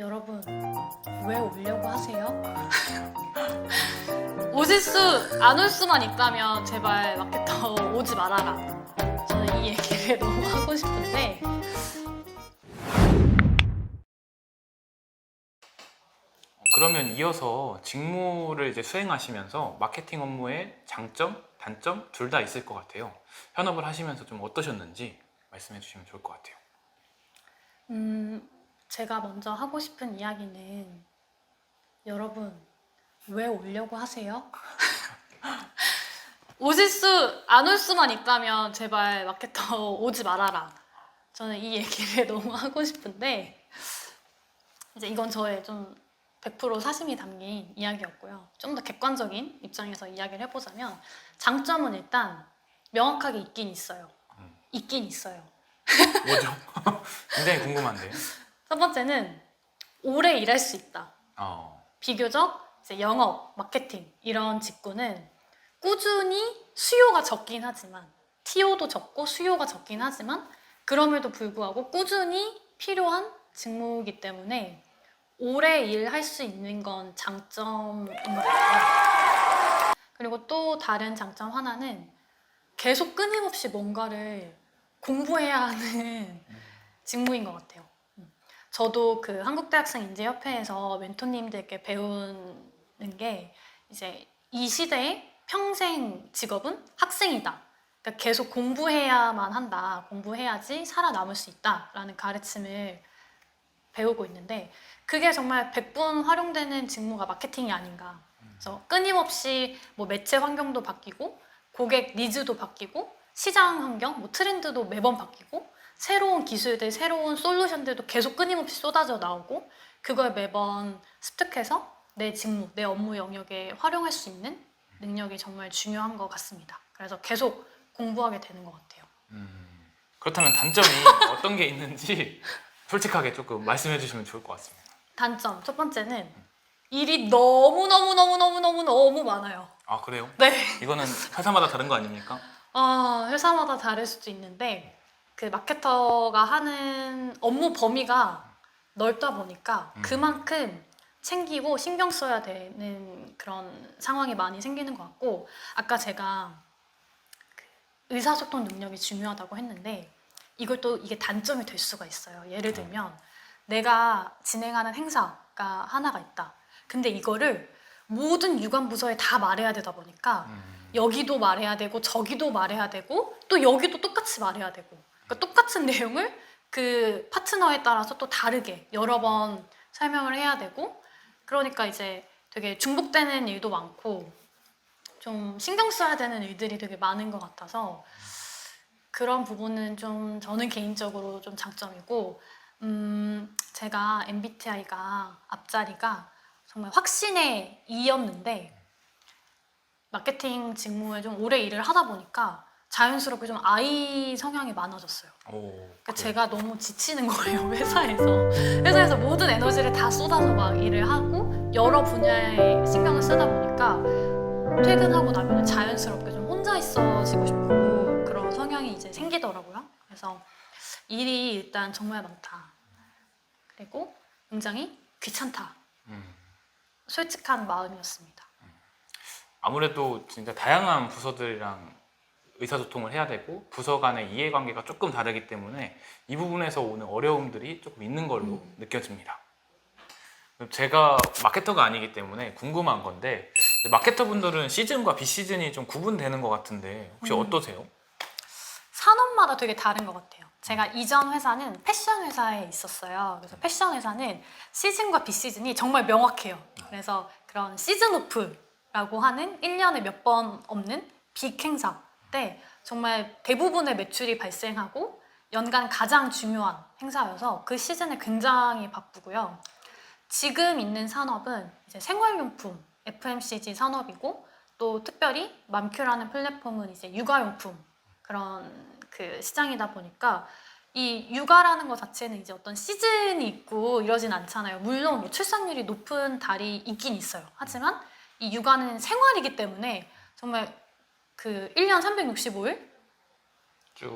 여러분, 왜 오려고 하세요? 안 올 수만 있다면 제발 마케터 오지 말아라. 저는 이 얘기를 너무 하고 싶은데 그러면 이어서 직무를 이제 수행하시면서 마케팅 업무의 장점, 단점 둘 다 있을 것 같아요. 현업을 하시면서 좀 어떠셨는지 말씀해 주시면 좋을 것 같아요. 제가 먼저 하고 싶은 이야기는 여러분, 왜 오려고 하세요? 안 올 수만 있다면 제발 마케터 오지 말아라. 저는 이 얘기를 너무 하고 싶은데 이제 이건 저의 좀 100% 사심이 담긴 이야기였고요. 좀 더 객관적인 입장에서 이야기를 해보자면 장점은 일단 명확하게 있긴 있어요. 있긴 있어요. 뭐죠? 굉장히 궁금한데요. 첫 번째는 오래 일할 수 있다. 비교적 이제 영업, 마케팅 이런 직군은 꾸준히 수요가 적긴 하지만 TO도 적고 수요가 적긴 하지만 그럼에도 불구하고 꾸준히 필요한 직무이기 때문에 오래 일할 수 있는 건 장점인 것 같아요. 그리고 또 다른 장점 하나는 계속 끊임없이 뭔가를 공부해야 하는 직무인 것 같아요. 저도 그 한국대학생인재협회에서 멘토님들께 배우는 게 이제 이 시대의 평생 직업은 학생이다. 그러니까 계속 공부해야만 한다. 공부해야지 살아남을 수 있다라는 가르침을 배우고 있는데 그게 정말 100분 활용되는 직무가 마케팅이 아닌가. 그래서 끊임없이 뭐 매체 환경도 바뀌고 고객 니즈도 바뀌고 시장 환경, 뭐 트렌드도 매번 바뀌고 새로운 기술들, 새로운 솔루션들도 계속 끊임없이 쏟아져 나오고 그걸 매번 습득해서 내 직무, 내 업무 영역에 활용할 수 있는 능력이 정말 중요한 것 같습니다. 그래서 계속 공부하게 되는 것 같아요. 그렇다면 단점이 어떤 게 있는지 솔직하게 조금 말씀해 주시면 좋을 것 같습니다. 단점, 첫 번째는 일이 너무 많아요. 아, 그래요? 네. 이거는 회사마다 다른 거 아닙니까? 회사마다 다를 수도 있는데 그 마케터가 하는 업무 범위가 넓다 보니까 그만큼 챙기고 신경 써야 되는 그런 상황이 많이 생기는 것 같고 아까 제가 그 의사소통 능력이 중요하다고 했는데 이게 단점이 될 수가 있어요. 예를 들면 내가 진행하는 행사가 하나가 있다. 근데 이거를 모든 유관부서에 다 말해야 되다 보니까 여기도 말해야 되고 저기도 말해야 되고 또 여기도 똑같이 말해야 되고 그러니까 똑같은 내용을 그 파트너에 따라서 또 다르게 여러 번 설명을 해야 되고 그러니까 이제 되게 중복되는 일도 많고 좀 신경 써야 되는 일들이 되게 많은 것 같아서 그런 부분은 좀 저는 개인적으로 좀 장점이고 제가 MBTI가 앞자리가 정말 확신의 2였는데 마케팅 직무에 좀 오래 일을 하다 보니까 자연스럽게 좀 I 성향이 많아졌어요. 그러니까 제가 너무 지치는 거예요. 회사에서 모든 에너지를 다 쏟아서 막 일을 하고 여러 분야에 신경을 쓰다 보니까 퇴근하고 나면 자연스럽게 좀 혼자 있어지고 싶고 그런 성향이 이제 생기더라고요. 그래서 일이 일단 정말 많다. 그리고 굉장히 귀찮다. 솔직한 마음이었습니다. 아무래도 진짜 다양한 부서들이랑 의사소통을 해야 되고 부서 간의 이해관계가 조금 다르기 때문에 이 부분에서 오는 어려움들이 조금 있는 걸로 느껴집니다. 제가 마케터가 아니기 때문에 궁금한 건데 마케터 분들은 시즌과 비시즌이 좀 구분되는 것 같은데 혹시 어떠세요? 산업마다 되게 다른 것 같아요. 제가 이전 회사는 패션 회사에 있었어요. 그래서 패션 회사는 시즌과 비시즌이 정말 명확해요. 그래서 그런 시즌 오프라고 하는 1년에 몇 번 없는 빅 행사 때 정말 대부분의 매출이 발생하고 연간 가장 중요한 행사여서 그 시즌에 굉장히 바쁘고요. 지금 있는 산업은 이제 생활용품, FMCG 산업이고 또 특별히 맘큐라는 플랫폼은 이제 육아용품 그런 그 시장이다 보니까 이 육아라는 것 자체는 이제 어떤 시즌이 있고 이러진 않잖아요. 물론 뭐 출산율이 높은 달이 있긴 있어요. 하지만 이 육아는 생활이기 때문에 정말 그 1년 365일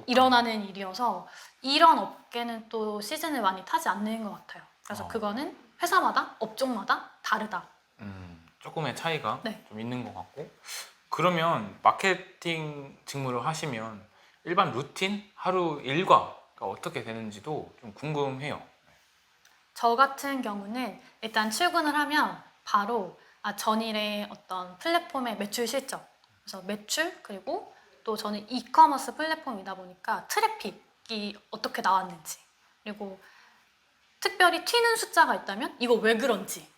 일어나는 일이어서 이런 업계는 또 시즌을 많이 타지 않는 것 같아요. 그래서 그거는 회사마다 업종마다 다르다. 조금의 차이가 네. 좀 있는 것 같고 그러면 마케팅 직무를 하시면 일반 루틴 하루 일과가 어떻게 되는지도 좀 궁금해요. 저 같은 경우는 일단 출근을 하면 바로 전일에 어떤 플랫폼의 매출 실적, 그래서 매출 그리고 또 저는 이커머스 플랫폼이다 보니까 트래픽이 어떻게 나왔는지 그리고 특별히 튀는 숫자가 있다면 이거 왜 그런지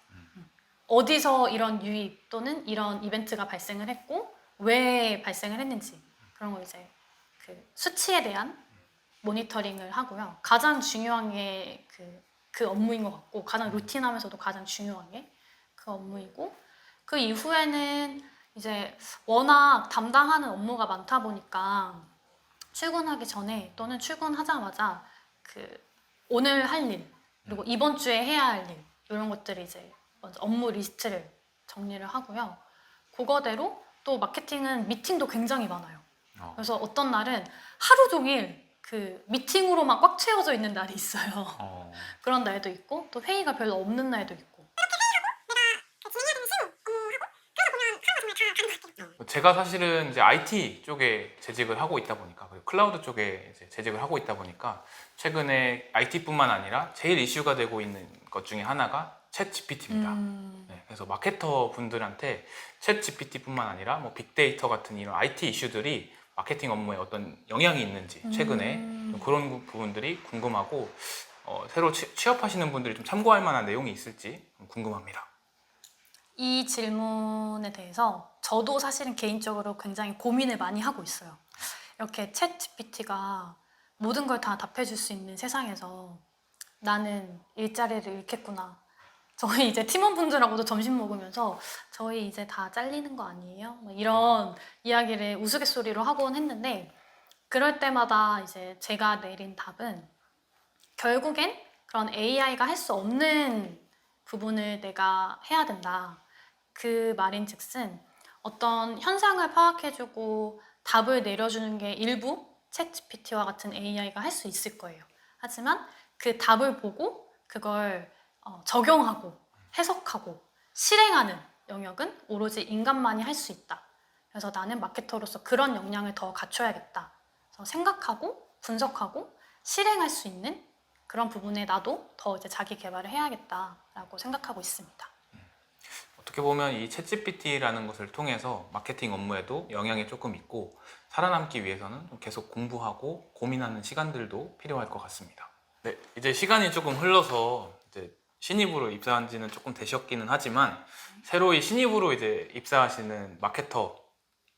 어디서 이런 유입 또는 이런 이벤트가 발생을 했고 왜 발생을 했는지 그런 거 이제 그 수치에 대한 모니터링을 하고요. 가장 중요한 게 그 업무인 것 같고 가장 루틴하면서도 가장 중요한 게 그 업무이고 그 이후에는 이제 워낙 담당하는 업무가 많다 보니까 출근하기 전에 또는 출근하자마자 그 오늘 할 일 그리고 이번 주에 해야 할 일 이런 것들이 이제 먼저 업무 리스트를 정리를 하고요. 그거대로 또 마케팅은 미팅도 굉장히 많아요. 그래서 어떤 날은 하루 종일 그 미팅으로만 꽉 채워져 있는 날이 있어요. 그런 날도 있고 또 회의가 별로 없는 날도 있고. 제가 사실은 이제 IT 쪽에 재직을 하고 있다 보니까 그리고 클라우드 쪽에 이제 재직을 하고 있다 보니까 최근에 IT뿐만 아니라 제일 이슈가 되고 있는 것 중에 하나가 챗 GPT입니다. 네, 그래서 마케터 분들한테 챗 GPT뿐만 아니라 뭐 빅데이터 같은 이런 IT 이슈들이 마케팅 업무에 어떤 영향이 있는지 최근에 좀 그런 부분들이 궁금하고 새로 취업하시는 분들이 좀 참고할 만한 내용이 있을지 궁금합니다. 이 질문에 대해서 저도 사실은 개인적으로 굉장히 고민을 많이 하고 있어요. 이렇게 챗 GPT가 모든 걸 다 답해줄 수 있는 세상에서 나는 일자리를 잃겠구나. 저희 이제 팀원분들하고도 점심 먹으면서 저희 이제 다 잘리는 거 아니에요? 뭐 이런 이야기를 우스갯소리로 하곤 했는데 그럴 때마다 이제 제가 내린 답은 결국엔 그런 AI가 할 수 없는 부분을 내가 해야 된다. 그 말인즉슨 어떤 현상을 파악해주고 답을 내려주는 게 일부 챗GPT와 같은 AI가 할 수 있을 거예요. 하지만 그 답을 보고 그걸 적용하고 해석하고 실행하는 영역은 오로지 인간만이 할 수 있다. 그래서 나는 마케터로서 그런 역량을 더 갖춰야겠다. 그래서 생각하고 분석하고 실행할 수 있는 그런 부분에 나도 더 이제 자기 개발을 해야겠다라고 생각하고 있습니다. 어떻게 보면 이 챗GPT라는 것을 통해서 마케팅 업무에도 영향이 조금 있고 살아남기 위해서는 좀 계속 공부하고 고민하는 시간들도 필요할 것 같습니다. 네, 이제 시간이 조금 흘러서 이제 신입으로 입사한 지는 조금 되셨기는 하지만 새로이 신입으로 이제 입사하시는 마케터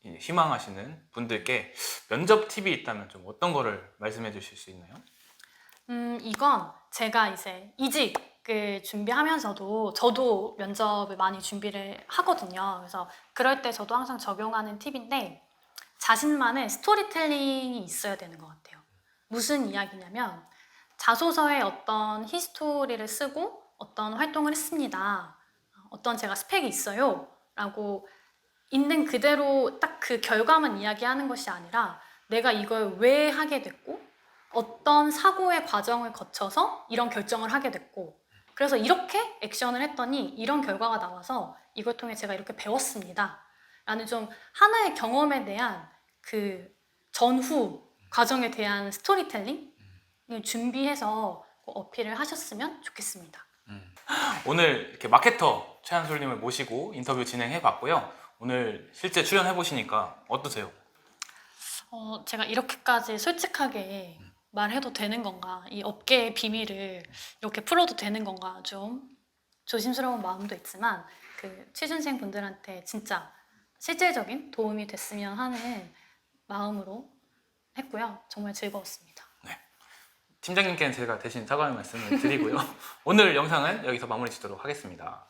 희망하시는 분들께 면접 팁이 있다면 좀 어떤 거를 말씀해 주실 수 있나요? 이건 제가 이제 이직을 준비하면서도 저도 면접을 많이 준비를 하거든요. 그래서 그럴 때 저도 항상 적용하는 팁인데 자신만의 스토리텔링이 있어야 되는 것 같아요. 무슨 이야기냐면 자소서에 어떤 히스토리를 쓰고 어떤 활동을 했습니다. 어떤 제가 스펙이 있어요. 라고 있는 그대로 딱 그 결과만 이야기하는 것이 아니라 내가 이걸 왜 하게 됐고 어떤 사고의 과정을 거쳐서 이런 결정을 하게 됐고 그래서 이렇게 액션을 했더니 이런 결과가 나와서 이걸 통해 제가 이렇게 배웠습니다. 라는 좀 하나의 경험에 대한 그 전후 과정에 대한 스토리텔링 준비해서 어필을 하셨으면 좋겠습니다. 오늘 이렇게 마케터 최한솔님을 모시고 인터뷰 진행해 봤고요. 오늘 실제 출연해 보시니까 어떠세요? 제가 이렇게까지 솔직하게 말해도 되는 건가? 이 업계의 비밀을 이렇게 풀어도 되는 건가? 좀 조심스러운 마음도 있지만 그 취준생 분들한테 진짜 실질적인 도움이 됐으면 하는 마음으로 했고요. 정말 즐거웠습니다. 팀장님께는 제가 대신 사과의 말씀을 드리고요. 오늘 영상은 여기서 마무리 짓도록 하겠습니다.